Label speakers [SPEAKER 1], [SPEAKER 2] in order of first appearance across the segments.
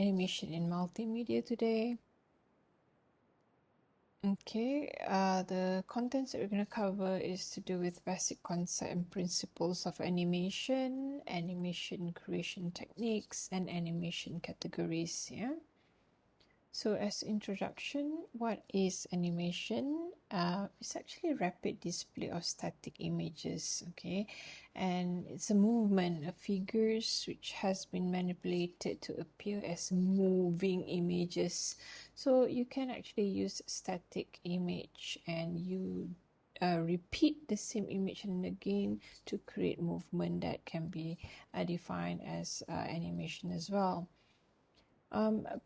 [SPEAKER 1] Animation in multimedia today. Okay, the contents that we're going to cover is to do with basic concept and principles of animation, animation creation techniques, and animation categories. Yeah. So, as introduction, what is animation? It's actually rapid display of static images, okay, and it's a movement of figures which has been manipulated to appear as moving images. So you can actually use static image and you repeat the same image and again to create movement that can be defined as animation as well.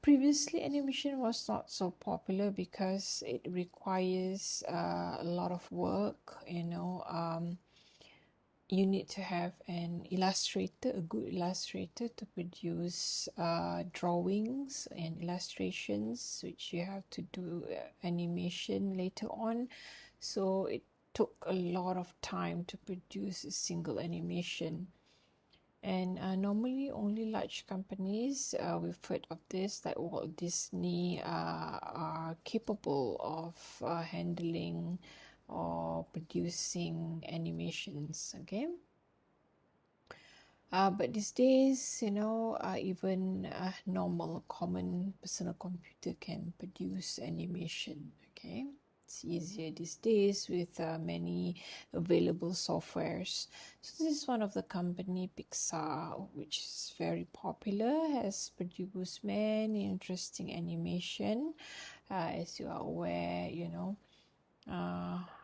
[SPEAKER 1] Previously, animation was not so popular because it requires a lot of work. You need to have an illustrator, a good illustrator, to produce drawings and illustrations, which you have to do animation later on. So it took a lot of time to produce a single animation. And normally, only large companies, we've heard of this, like Walt Disney, are capable of handling or producing animations. Okay. But these days, even a normal, common personal computer can produce animation. Okay, it's easier these days with many available softwares. So this is one of the company, Pixar, which is very popular, has produced many interesting animation. As you are aware,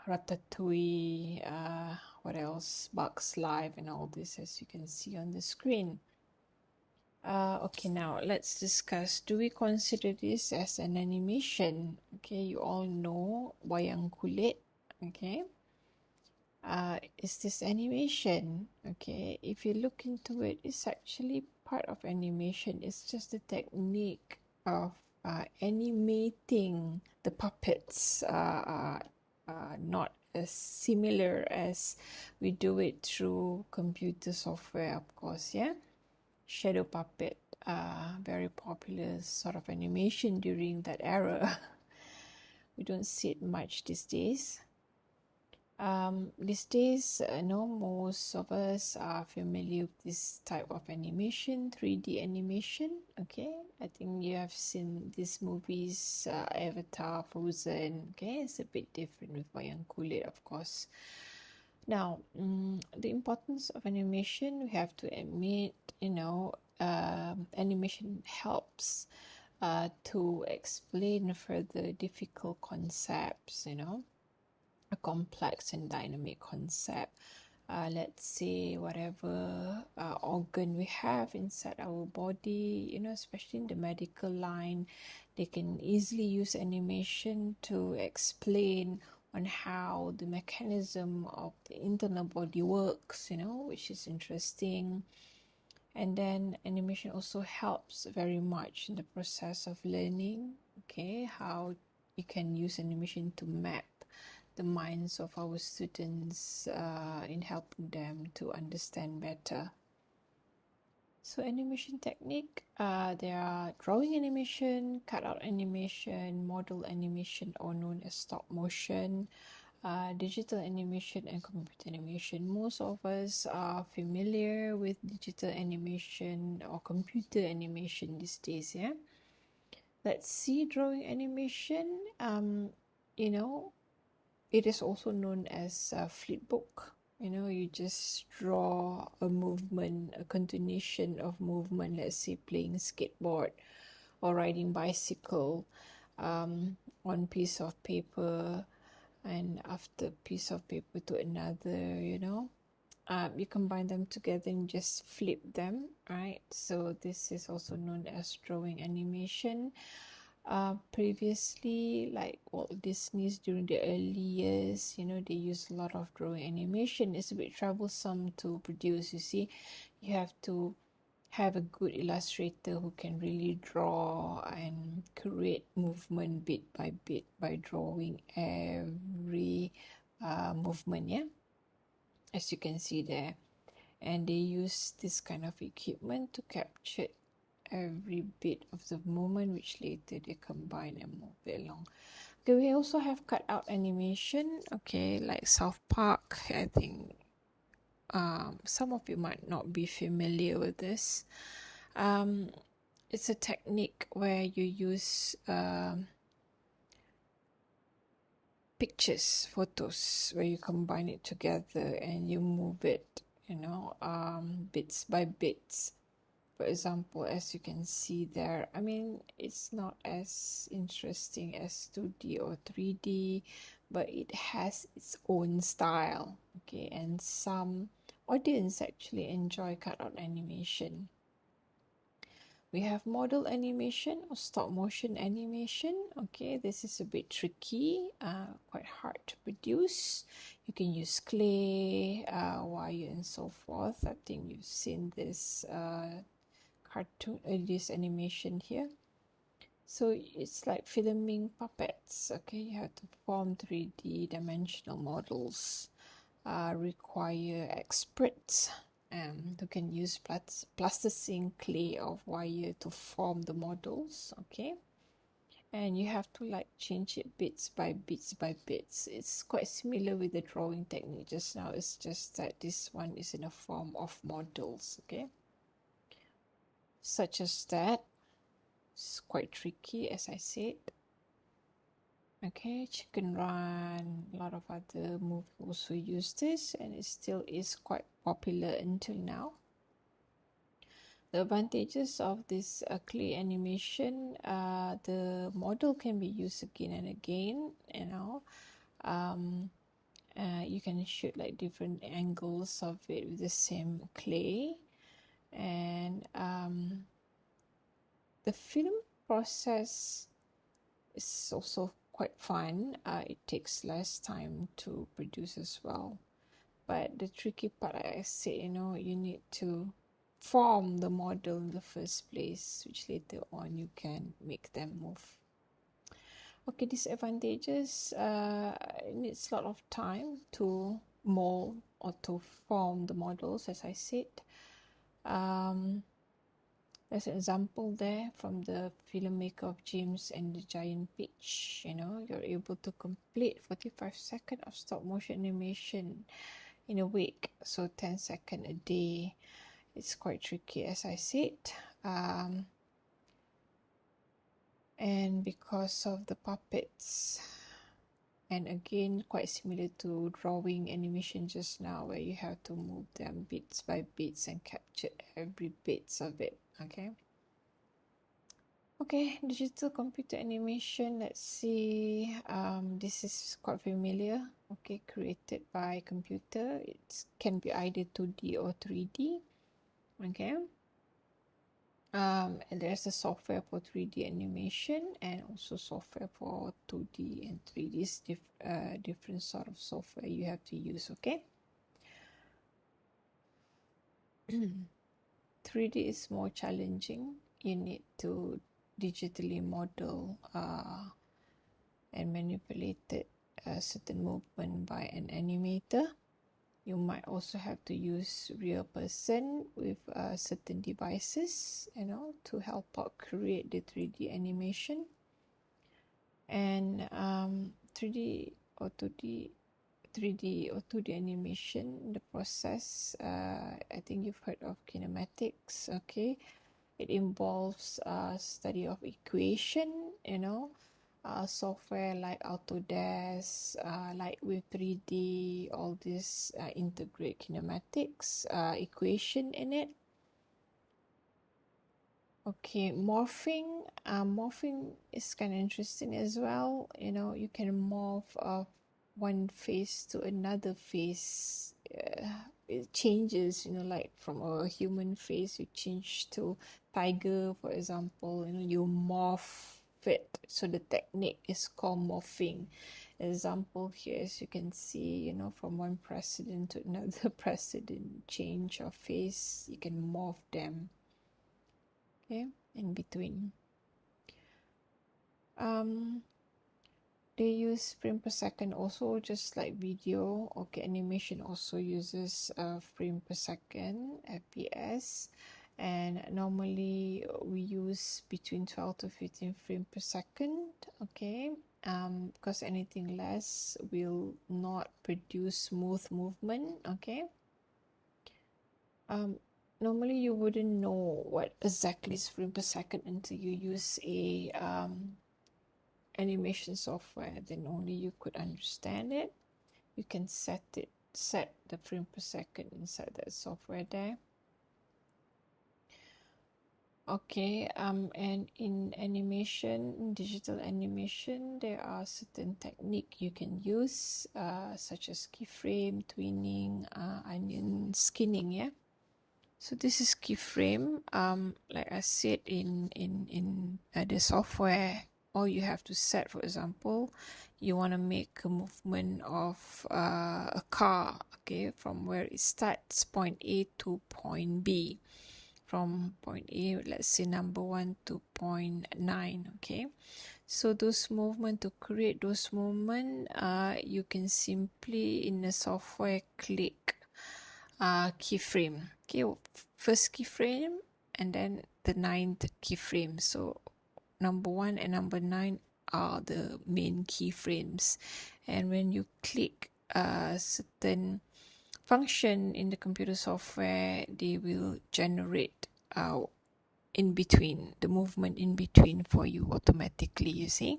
[SPEAKER 1] Ratatouille, what else? Bugs Life and all this, as you can see on the screen. Okay, now let's discuss. Do we consider this as an animation? Okay, you all know wayang kulit. Okay, is this animation? Okay, if you look into it, it's actually part of animation. It's just the technique of animating the puppets. Not as similar as we do it through computer software, of course. Yeah, shadow puppet, very popular sort of animation during that era. We don't see it much these days. These days, most of us are familiar with this type of animation, 3D animation. Okay, I think you have seen these movies, Avatar, Frozen. Okay, it's a bit different with wayang kulit, of course. Now, the importance of animation, we have to admit, animation helps to explain further difficult concepts, a complex and dynamic concept. Let's say whatever organ we have inside our body, especially in the medical line, they can easily use animation to explain on how the mechanism of the internal body works, which is interesting. And then animation also helps very much in the process of learning, okay, how you can use animation to map the minds of our students in helping them to understand better. So animation technique, there are drawing animation, cutout animation, model animation, or known as stop motion, digital animation, and computer animation. Most of us are familiar with digital animation or computer animation these days. Yeah. Let's see drawing animation. It is also known as flipbook. You just draw a movement, a continuation of movement, let's say playing skateboard or riding bicycle on piece of paper, and after piece of paper to another, you combine them together and just flip them, right? So this is also known as drawing animation. Previously, like Walt Disney's during the early years, they use a lot of drawing animation. It's a bit troublesome to produce. You see, you have to have a good illustrator who can really draw and create movement bit by bit by drawing every movement, yeah, as you can see there. And they use this kind of equipment to capture every bit of the movement, which later they combine and move it along. Okay, we also have cutout animation. Okay, like South Park. I think some of you might not be familiar with this. It's a technique where you use pictures, photos, where you combine it together and you move it, bits by bits. For example, as you can see there, I mean, it's not as interesting as 2D or 3D, but it has its own style, okay? And some audience actually enjoy cutout animation. We have model animation or stop motion animation. Okay, this is a bit tricky, quite hard to produce. You can use clay, wire, and so forth. I think you've seen this this animation here. So it's like filming puppets. Okay, you have to form 3D dimensional models. Require experts who can use plasticine, clay, or wire to form the models. Okay, and you have to like change it bits by bits. It's quite similar with the drawing technique just now. It's just that this one is in a form of models. Okay, such as that. It's quite tricky, as I said. Okay, Chicken Run, a lot of other movies also use this, and it still is quite popular until now. The advantages of this clay animation, the model can be used again and again, you can shoot like different angles of it with the same clay, and the film process is also quite fun. It takes less time to produce as well. But the tricky part, like I said, you need to form the model in the first place, which later on you can make them move. Okay, disadvantages, it needs a lot of time to mold or to form the models, as I said. There's an example there from the filmmaker of James and the Giant Peach. You're able to complete 45 seconds of stop motion animation in a week, so 10 seconds a day. It's quite tricky, as I said. And because of the puppets, and again, quite similar to drawing animation just now, where you have to move them bits by bits and capture every bits of it. Okay, digital computer animation. Let's see. This is quite familiar. Okay, created by computer. It can be either 2D or 3D. Okay. And there's a software for 3D animation and also software for 2D and 3D. It's different sort of software you have to use. Okay. 3D is more challenging. You need to digitally model and manipulate a certain movement by an animator. You might also have to use real person with certain devices, to help out create the 3D animation. And 3D or 2D animation, the process, I think you've heard of kinematics. Okay, it involves study of equation, software like Autodesk, like with 3D, all this integrate kinematics, equation in it. Okay, morphing is kind of interesting as well. You can morph one face to another face. It changes, like from a human face, you change to tiger, for example. You morph it. So the technique is called morphing. Example here, as you can see, from one president to another president, change of face. You can morph them. Okay, in between. They use frame per second also, just like video. Okay, animation also uses frame per second, FPS, and normally we use between 12 to 15 frames per second. Okay, because anything less will not produce smooth movement. Okay, normally you wouldn't know what exactly is frame per second until you use a animation software. Then only you could understand it. You can set the frame per second inside that software there. Okay, and in animation, digital animation, there are certain technique you can use, such as keyframe, twinning, onion skinning. Yeah. So this is keyframe. Like I said, in the software, all you have to set, for example, you want to make a movement of a car. Okay, from where it starts, point A to point B. From point A, let's say number 1 to point 9. Okay, so those movement, to create those movement, you can simply in the software click keyframe. Okay, first keyframe and then the 9th keyframe. So number 1 and number 9 are the main keyframes, and when you click a certain function in the computer software, they will generate in between, the movement in between for you automatically, you see.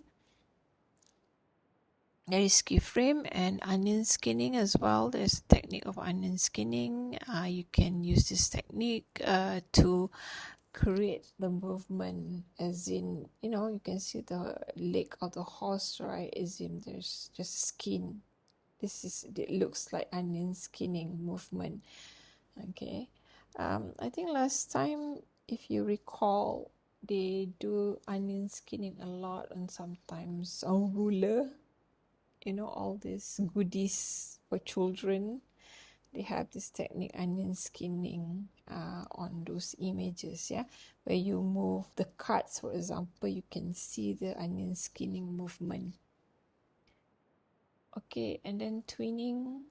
[SPEAKER 1] There is keyframe and onion skinning as well. There's a technique of onion skinning. You can use this technique to create the movement, as in, you know, you can see the leg of the horse, right? As in there's just skin. It looks like onion skinning movement. Okay. I think last time, if you recall, they do onion skinning a lot, and sometimes on ruler, you know, all these goodies for children, they have this technique, onion skinning, on those images, yeah, where you move the cards, for example, you can see the onion skinning movement. Okay, and then twinning,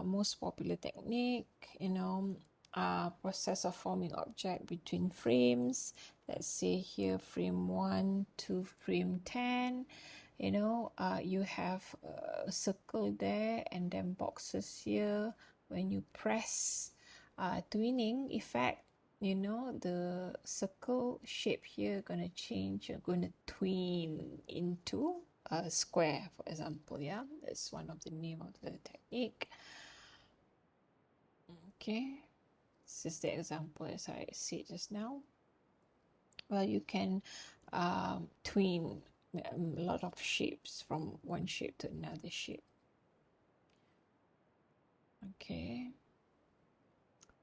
[SPEAKER 1] most popular technique, you know, process of forming object between frames. Let's say here frame 1 to frame 10. You know, you have a circle there and then boxes here. When you press twinning effect, you know, the circle shape here gonna change. You're gonna twin into a square, for example. Yeah, that's one of the name of the technique. Okay, this is the example as I said just now. Well, you can twin a lot of shapes from one shape to another shape. Okay,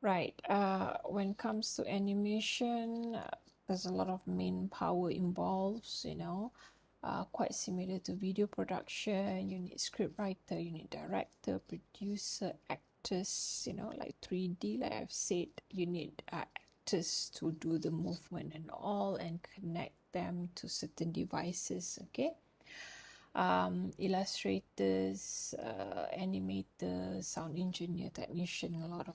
[SPEAKER 1] right. When it comes to animation, there's a lot of main power involves, you know. Quite similar to video production. You need script writer, you need director, producer, actors, you know, like 3D, like I've said, you need actors to do the movement and all, and connect them to certain devices. Okay, illustrators, animators, sound engineer, technician, a lot of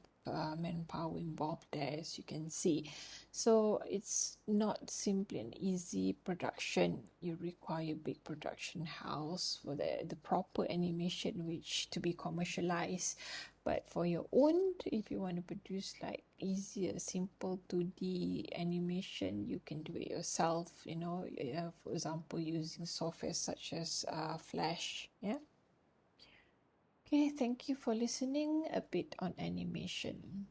[SPEAKER 1] manpower involved there, as you can see. So it's not simply an easy production. You require a big production house for the proper animation which to be commercialized. But for your own, if you want to produce like easier, simple 2D animation, you can do it yourself, you know, for example, using software such as Flash. Yeah. Okay, thank you for listening a bit on animation.